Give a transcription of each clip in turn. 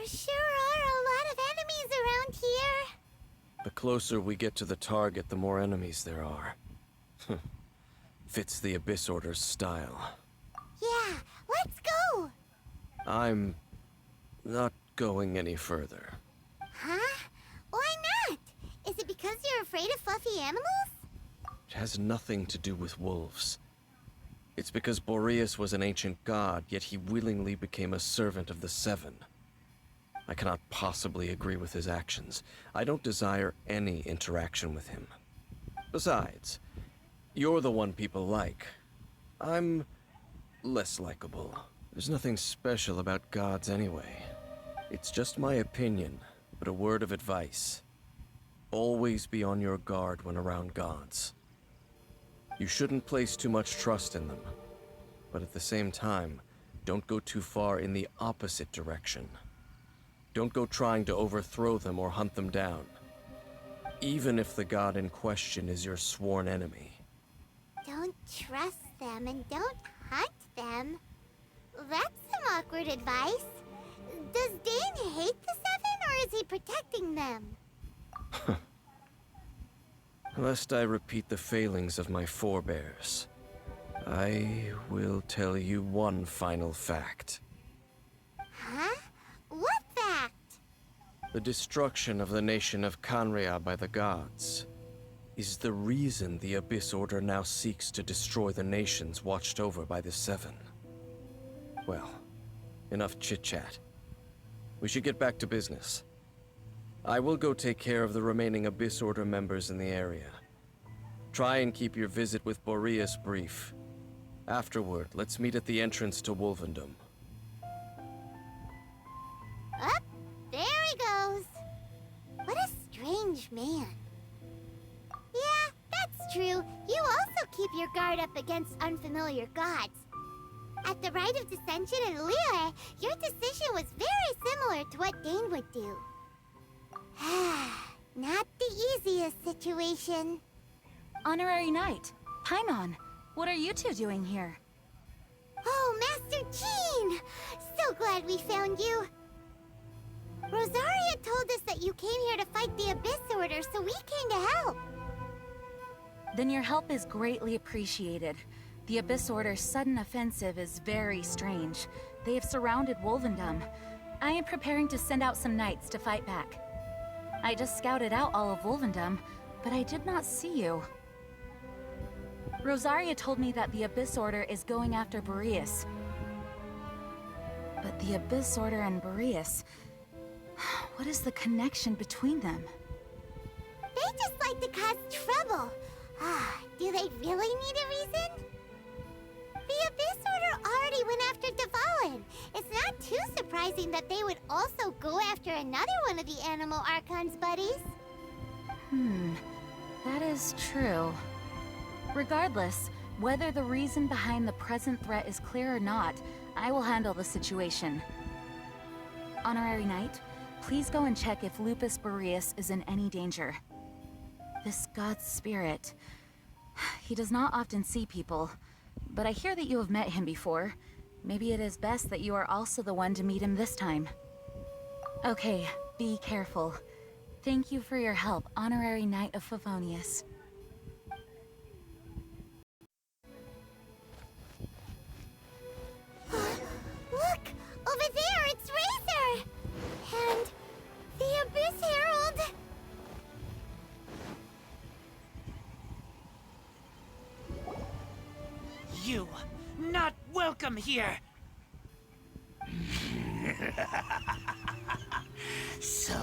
sure are a lot of enemies around here. The closer we get to the target, the more enemies there are. Fits the Abyss Order's style. Yeah, let's go! I'm not going any further. Huh? Why not? Is it because you're afraid of fluffy animals? It has nothing to do with wolves. It's because Boreas was an ancient god, yet he willingly became a servant of the Seven. I cannot possibly agree with his actions. I don't desire any interaction with him. Besides, you're the one people like. I'm less likable. There's nothing special about gods anyway. It's just my opinion, but a word of advice. Always be on your guard when around gods. You shouldn't place too much trust in them, but at the same time, don't go too far in the opposite direction. Don't go trying to overthrow them or hunt them down, even if the god in question is your sworn enemy. Don't trust them and don't hunt them. That's some awkward advice. Does Dane hate the Seven, or is he protecting them? Lest I repeat the failings of my forebears, I will tell you one final fact. Huh? What fact? The destruction of the nation of Canria by the gods is the reason the Abyss Order now seeks to destroy the nations watched over by the Seven. Well, enough chit-chat. We should get back to business. I will go take care of the remaining Abyss Order members in the area. Try and keep your visit with Boreas brief. Afterward, let's meet at the entrance to Wolvendom. Up, there he goes. What a strange man. Yeah, that's true. You also keep your guard up against unfamiliar gods. At the Rite of Dissension in Liyue, your decision was very similar to what Dane would do. Not the easiest situation. Honorary Knight, Paimon, what are you two doing here? Oh, Master Jean! So glad we found you. Rosaria told us that you came here to fight the Abyss Order, so we came to help. Then your help is greatly appreciated. The Abyss Order's sudden offensive is very strange. They have surrounded Wolvendom. I am preparing to send out some knights to fight back. I just scouted out all of Wolvendom, but I did not see you. Rosaria told me that the Abyss Order is going after Boreas. But the Abyss Order and Boreas... what is the connection between them? They just like to cause trouble. Do they really need a reason? The Abyss Order already went after Dvalin. It's not too surprising that they would also go after another one of the Animal Archon's buddies. That is true. Regardless, whether the reason behind the present threat is clear or not, I will handle the situation. Honorary Knight, please go and check if Lupus Boreas is in any danger. This god's spirit... he does not often see people, but I hear that you have met him before. Maybe it is best that you are also the one to meet him this time. Okay, be careful. Thank you for your help, Honorary Knight of Favonius. Look! Over there, it's Razor! And the Abyss Herald! You, not welcome here! So,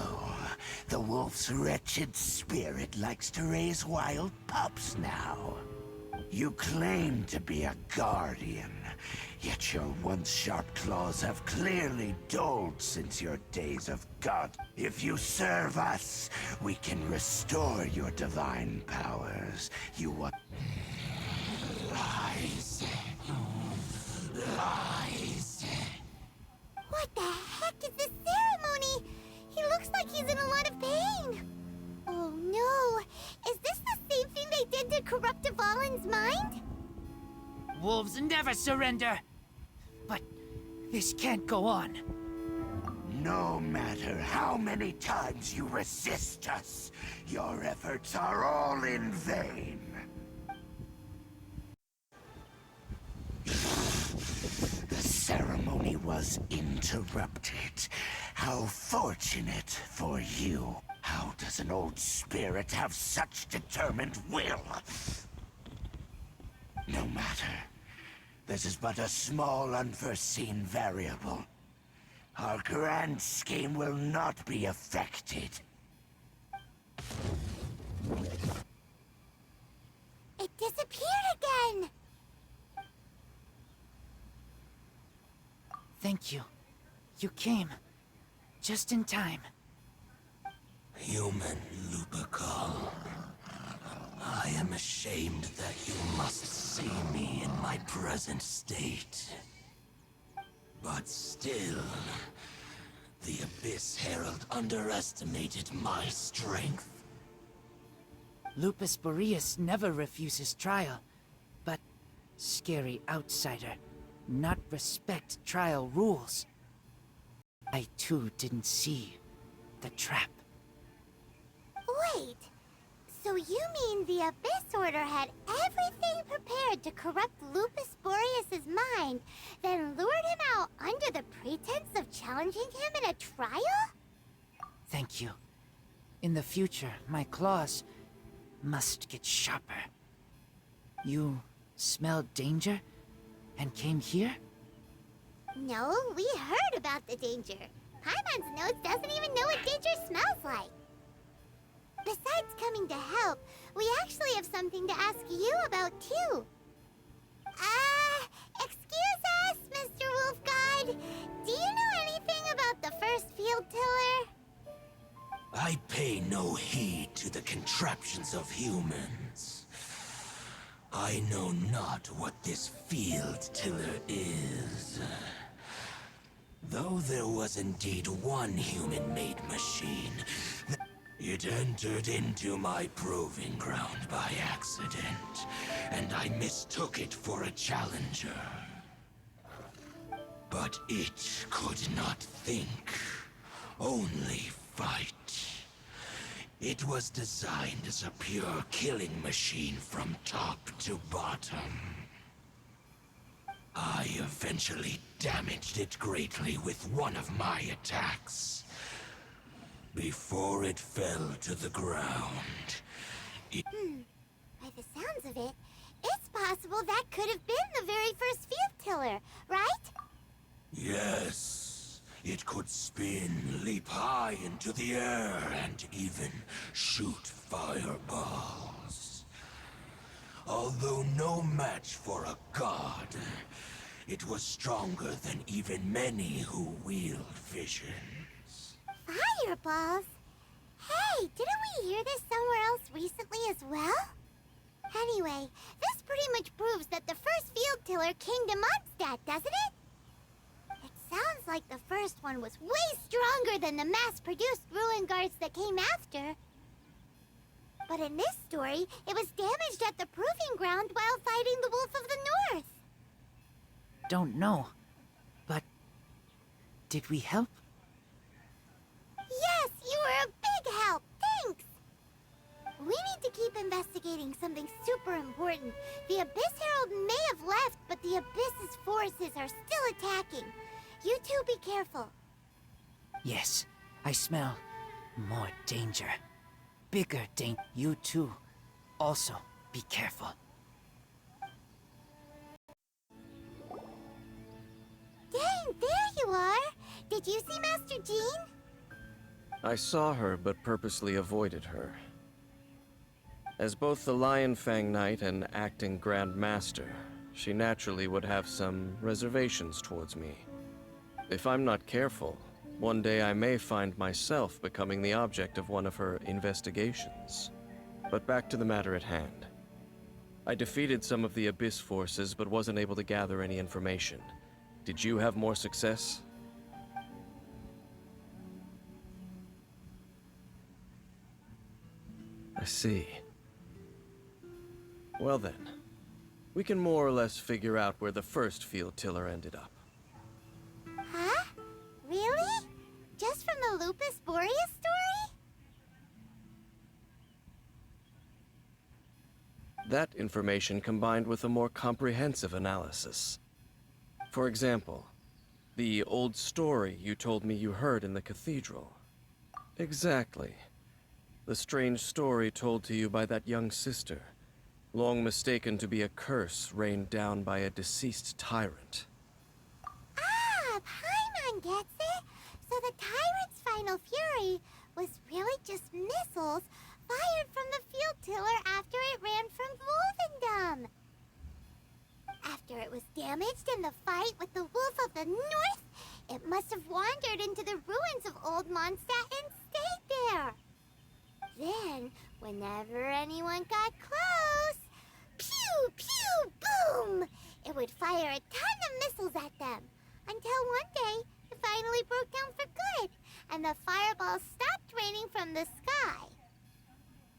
the wolf's wretched spirit likes to raise wild pups now. You claim to be a guardian, yet your once sharp claws have clearly dulled since your days of God. If you serve us, we can restore your divine powers. You what? Lies. Lies. What the heck is this ceremony? He looks like he's in a lot of pain. Oh no! Is this the same thing they did to corrupt Dvalin's mind? Wolves never surrender! But this can't go on. No matter how many times you resist us, your efforts are all in vain. The ceremony was interrupted. How fortunate for you. How does an old spirit have such determined will? No matter. This is but a small unforeseen variable. Our grand scheme will not be affected. It disappeared again! Thank you. You came. Just in time. Human Lupercal. I am ashamed that you must see me in my present state. But still, the Abyss Herald underestimated my strength. Lupus Boreas never refuses trial, but scary outsider, not respect trial rules. I too didn't see the trap. Wait, so you mean the Abyss Order had everything prepared to corrupt Lupus Boreas' mind, then lured him out under the pretense of challenging him in a trial? Thank you. In the future, my claws must get sharper. You smelled danger and came here? No, we heard about the danger. Paimon's nose doesn't even know what danger smells like. Besides coming to help, we actually have something to ask you about too. Excuse us, Mr. Wolf God. Do you know anything about the first field tiller? I pay no heed to the contraptions of humans. I know not what this field tiller is. Though there was indeed one human-made machine, it entered into my proving ground by accident, and I mistook it for a challenger. But it could not think, only fight. It was designed as a pure killing machine from top to bottom. I eventually damaged it greatly with one of my attacks. Before it fell to the ground, By the sounds of it, it's possible that could have been the very first field tiller, right? yes, it could spin, leap high into the air, and even shoot fireballs. Although no match for a god, it was stronger than even many who wield visions. Fireballs? Hey, didn't we hear this somewhere else recently as well? Anyway, this pretty much proves that the first field tiller came to Mondstadt, doesn't it? It sounds like the first one was way stronger than the mass-produced ruin guards that came after. But in this story, it was damaged at the proving ground while fighting the Wolf of the North. Don't know, but did we help? Yes, you were a big help. Thanks. We need to keep investigating something super important. The Abyss Herald may have left, but the Abyss's forces are still attacking. You two be careful. Yes, I smell more danger. Bigger danger. You too. Also, be careful. Dang, there you are. Did you see Master Jean? I saw her, but purposely avoided her. As both the Lion Fang Knight and acting Grand Master, she naturally would have some reservations towards me. If I'm not careful, one day I may find myself becoming the object of one of her investigations. But back to the matter at hand. I defeated some of the Abyss forces, but wasn't able to gather any information. Did you have more success? I see. Well then, we can more or less figure out where the first field tiller ended up. Huh? Really? the Lupus Boreas story? That information combined with a more comprehensive analysis. For example, the old story you told me you heard in the cathedral. Exactly. The strange story told to you by that young sister, long mistaken to be a curse rained down by a deceased tyrant. Ah, Paimon gets it! So the tyrant's final fury was really just missiles fired from the field tiller after it ran from Wolvendom. After it was damaged in the fight with the Wolf of the North, it must have wandered into the ruins of Old Mondstadt and stayed there. Then, whenever anyone got close, pew, pew, boom! It would fire a ton of missiles at them, until one day it finally broke down for good, and the fireballs stopped raining from the sky.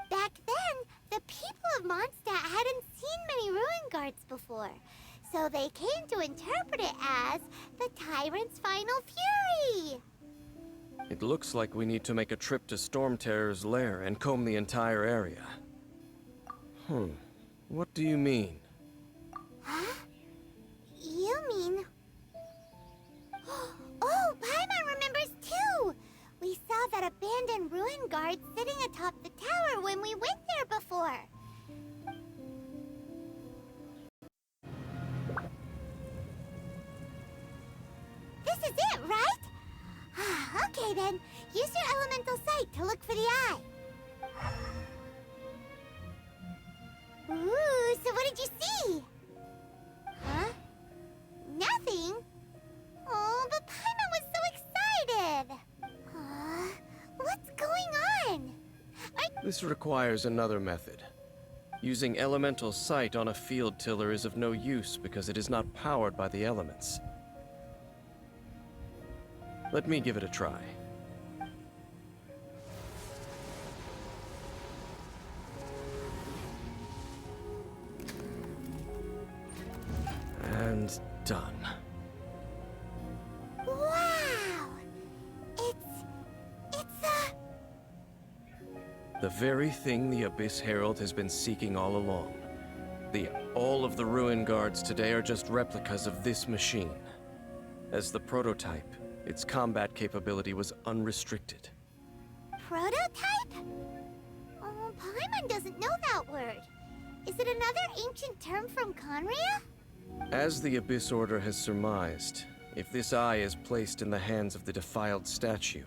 Back then, the people of Mondstadt hadn't seen many ruin guards before, so they came to interpret it as the tyrant's final fury. It looks like we need to make a trip to Storm Terror's lair and comb the entire area. What do you mean? Huh? You mean... Oh, Paimon remembers too! We saw that abandoned ruin guard sitting atop the tower when we went there before. This is it, right? Okay then, use your elemental sight to look for the eye. Ooh, so what did you see? Huh? Nothing? Oh, but Paimon was so excited! What's going on? This requires another method. Using elemental sight on a field tiller is of no use because it is not powered by the elements. Let me give it a try. And done. Wow! It's The very thing the Abyss Herald has been seeking all along. All of the ruin guards today are just replicas of this machine. As the prototype, its combat capability was unrestricted. prototype? Oh, Paimon doesn't know that word. Is it another ancient term from Conria? As the Abyss Order has surmised, if this eye is placed in the hands of the defiled statue,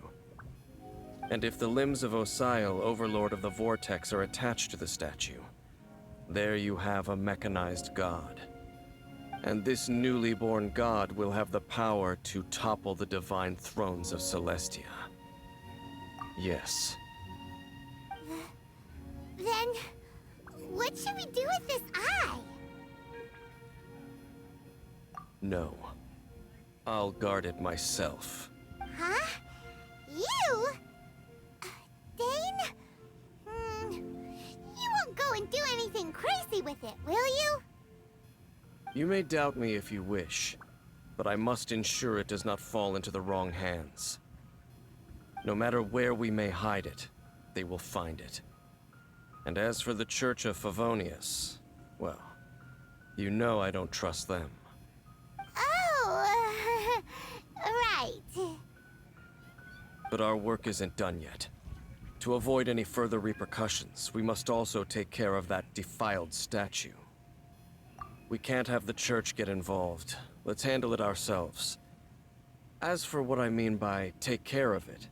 and if the limbs of Osial, Overlord of the Vortex, are attached to the statue, there you have a mechanized god. And this newly born god will have the power to topple the divine thrones of Celestia. Yes. Then, what should we do with this eye? No. I'll guard it myself. Huh? You? Dane? You won't go and do anything crazy with it, will you? You may doubt me if you wish, but I must ensure it does not fall into the wrong hands. No matter where we may hide it, they will find it. And as for the Church of Favonius, well, you know I don't trust them. Oh, right. But our work isn't done yet. To avoid any further repercussions, we must also take care of that defiled statue. We can't have the church get involved. Let's handle it ourselves. As for what I mean by take care of it,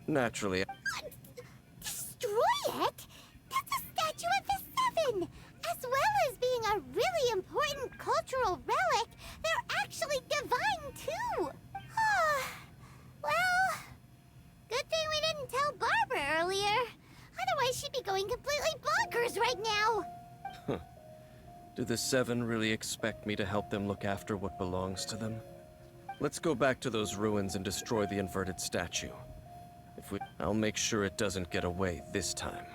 naturally... Destroy it? That's a statue of the Seven! As well as being a really important cultural relic, they're actually divine too! Well, good thing we didn't tell Barbara earlier. Otherwise she'd be going completely bonkers right now! Do the Seven really expect me to help them look after what belongs to them? Let's go back to those ruins and destroy the inverted statue. I'll make sure it doesn't get away this time.